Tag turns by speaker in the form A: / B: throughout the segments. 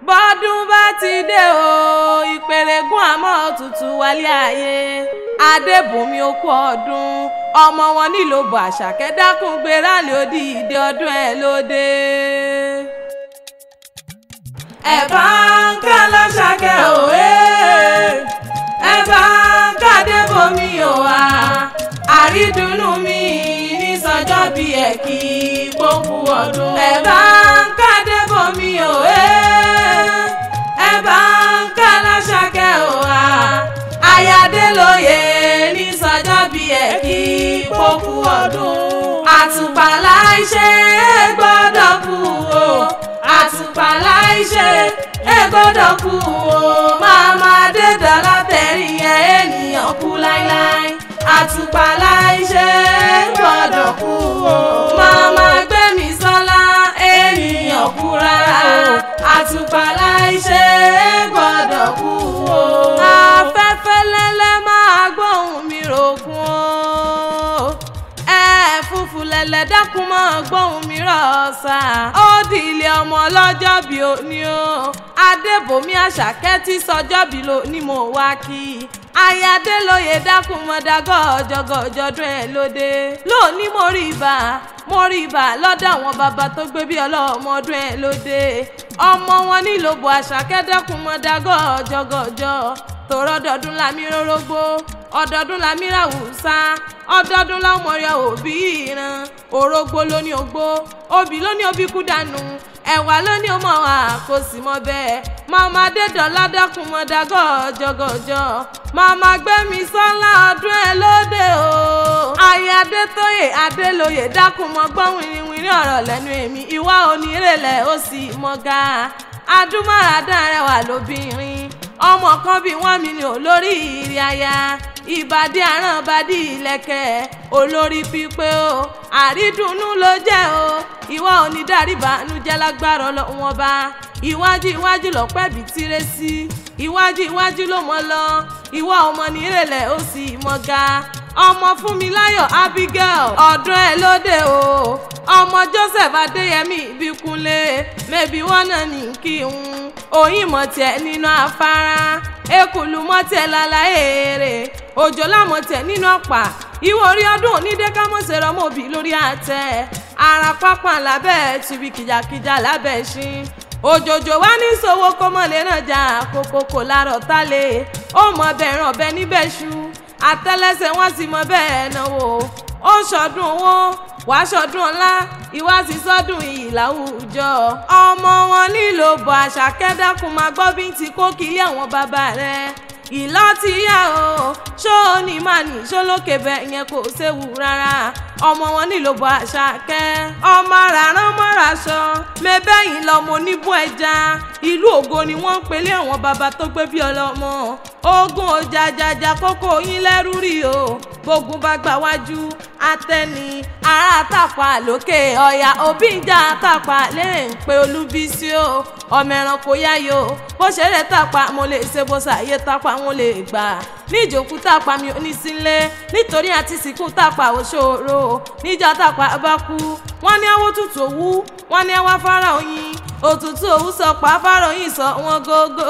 A: bọ́dún bá ti dé o ìpèrègùn àmọ́ òtútù wálé ayé adébùnmi okú ọdún ọmọ wọn nílòbù àṣàkẹ́ dákun gbéra lé odìdí ọdún ẹ̀ lóde. ẹ bá ń ká lọ́ṣàkẹ́ òwe ẹ bá ń ká débùnmi òwà àrídùnnú mi ní sọjọ́ bí ẹ̀ kí gbókù ọdún. ẹ bá ń ká débùnmi òwe ẹ bá ń ká lọ́ṣàkẹ́ òwà ayáde lóye ní sọjọ́ bí ẹ̀ kí gbókù ọdún. àtùpàlà iṣẹ́ gbọ́dọ̀ kú o àtùpàlà iṣẹ́ gbọ́dọ̀ kú o màmá dédọ́lá tẹ̀rí ẹ̀ ènìyàn kú láíláí. àtùpàlà iṣẹ́ gbọ́dọ̀ kú o màmá gbẹ̀mí sọ́lá ènìyàn kú rárá. àtùpàlà iṣẹ́ gbọ́dọ̀ kú o. afẹ́fẹ́ lẹ́lẹ́ máa gbóhùn mi rògùn o fúfú lẹ̀lẹ̀ dákun mọ́ gbóhùn mi rọ̀ọ̀sà. ó di ilé ọmọ ọlọ́jọ́ bí òní o adébòmí àṣàkẹ́ tí sọjọ́ bí lò ní mo wá kí ayáde lóye dákun mọ́ dàgọ́ ọjọ́gọ́jọ́dún ẹ̀ lóde. lónìí mo rí ibà lọ́dọ̀ àwọn bàbá tó gbé bí ọlọ́mọdún ẹ̀ lóde. ọmọ wọn nílòbù àṣàkẹ́ dákun mọ́ dàgọ́ ọjọ́gọ́jọ́ tòrọ ọdọọdún lámì rórógbó ọdọọdún lámì ràwùsá ọdọọdún láwọn ọmọọyọ òbí ìran orógbó lóní ogbó obì lóní obì kú dànù ẹ̀wà lóní ọmọ wa kò sì mọ bẹ́ẹ̀. màmá dédọ̀lá dákun mọ́ dàgọ́ ọjọ́gọ́jọ́ màmá gbẹ̀mí sọ́lá ọdún ẹ̀ lóde o. ayé adétóyè adélóyè dákun mọ́ gbọ́n wìrìwìrì ọ̀rọ̀ lẹ́nu èmi ìwà onírèlẹ̀ ó sì mọ́gá adúmọ̀ràdán rẹwà lóbìnrin ọmọ kan bí 1 million lórí ìrì aya ìbàdí àrànbàdí ìlẹ̀kẹ̀ olórí pípé o àrídùnnú ló jẹ́ o ìwọ onídàríbànújẹ́ lágbára Ọlọ́run ọba iwájú lọ́pẹ́ bí tirẹ̀ sí iwájú ló mọ́ lọ ìwọ ọmọ nírèlẹ̀ ó sì mọ́ga ọmọ Fúnmiláyọ̀ Abigail ọdún ẹ̀ lóde o ọmọ Joseph Adéyẹmí Ìbíkúnlé mẹ́bí wọ́n náà ní kí n òyìn mọ̀tẹ́ nínú afárá ekùlù mọ̀tẹ́ lálàyèrè òjò lámọ̀tẹ́ nínú ọ̀pá ìwọ orí ọdún onídẹ́kámọ̀sẹ̀ rọmọbì lórí àtẹ ara pápá lábẹ́ tìbí kìjàkìjà lábẹ́ ṣin òjòjò wá ní sowó kọ́mọ̀lé náà jà kókókò lárọ̀ tálẹ̀ ó mọ bẹ̀rẹ̀ ọ̀bẹ níbẹ̀ ṣu àtẹ́lẹsẹ̀ wọn sì mọ bẹ́ẹ̀ náwó ó ń ṣọdún owó wàá ṣọdún ọlá ìwà sì sọdún iyì láwùjọ. ọmọ wọn nílòbù àṣàkẹ́ dákun máa gbọ́ bí ti kó kílé àwọn bàbá rẹ̀ ìlọ ti yá o ṣó ní máa ní ṣó lókè bẹ́ẹ̀ yẹn kò séwu rárá. ọmọ wọn nílòbù àṣàkẹ́ ọmọ ràrán mọ́raṣọ mẹ́bẹ́yìn lọ́mọ oníbú ẹja ìlú ògo ni wọ́n ń pelé àwọn bàbá tó gbé bí ọlọ́mọ ogun òjàjàjà kókó yín lẹ́rú rí o gbógun bá gbà wájú atẹni ará àtàpà lókè ọ̀yà òbí ìjà àtàpà lè ń pe Olúbísí o ọmọ ẹranko yáyò bó ṣe lè tàpá mo lè ṣe bó ṣàyè tàpá mo lè gbà níjòkú tàpá mi ò ní sílé nítorí àti sìnkú tàpá òṣòro níjà tàpá bá kú wọ́n ní ẹwọ́ tútù òwú wọ́n ní ẹwà fara oyin òtútù òwú sọ pa fara oyin sọ wọn gógó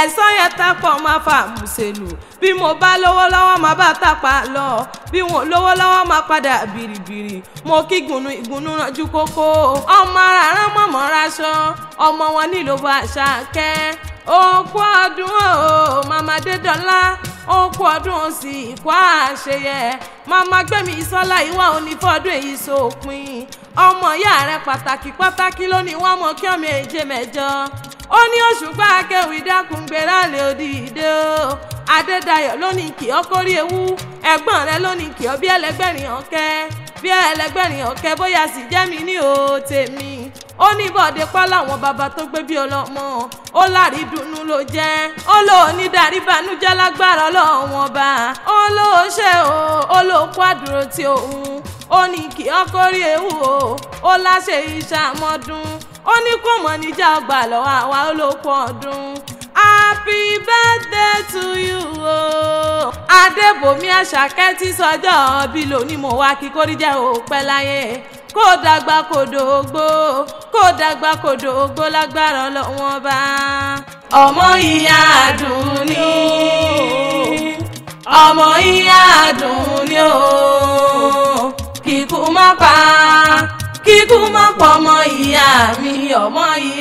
A: ẹ̀sán yẹn tàpá máa fà mùsèlú bí mo bá lówó lọ́wọ́ máa bá tàpá lọ bí wọn lówó lọ́wọ́ máa padà bìrìbìrì mo kí ìgùnnú ránjú kókó ọmọ ara rán mọ̀mọ́ raṣọ ọmọ wọn nílòbù àṣàkẹ́ òkú ọdún o màmá dédọ́lá òkú ọdún ó sì kó àṣeyẹ màmá gbẹ̀mí sọ́lá ìwà onífọ́dún èyí sópin ọmọ ìyá rẹ pàtàkì lónìí wọ́n mọ kí ọmọ èje mẹ́jọ ó ní Òṣùpá akéwì dákun gbéra lè òdìdé o Adédayọ̀ lónìí kì ọ́ kórí ewu ẹ̀gbọ́n rẹ lónìí kì ọ́ bí ẹlẹgbẹ̀rin ọ̀kẹ́ bóyá sì jẹ́ mi ní o tèmi ó ní Bọ̀dé pa láwọn bàbá tó gbé bí ọlọ́mọ ó lárí dùnnú ló jẹ́ ó lò ní darí banújẹ́ lágbára Ọlọ́run ọba ó lò ó ṣe ó lò kó àdúró tí òun ó ní kì ọ́ kórí ewu ó láṣẹ ìṣàmọ́dún ó ní kò mọ̀ níjà ọgbà lọ́wọ́ àwa olóko ọdún happy birthday to you o. Adébòmí Àṣàkẹ́ tí sọjọ́ bí lónìí mo wá kí kórìjẹ́ ò pẹ́ láyé kó dàgbà kó dògbó kó dàgbà kó dògbó lágbára Ọlọ́run Ọba. ọmọ ìyá Àdùnní ọmọ ìyá Àdùnní o kíkú má pa ọmọ ìyá mi ọmọ ìyá.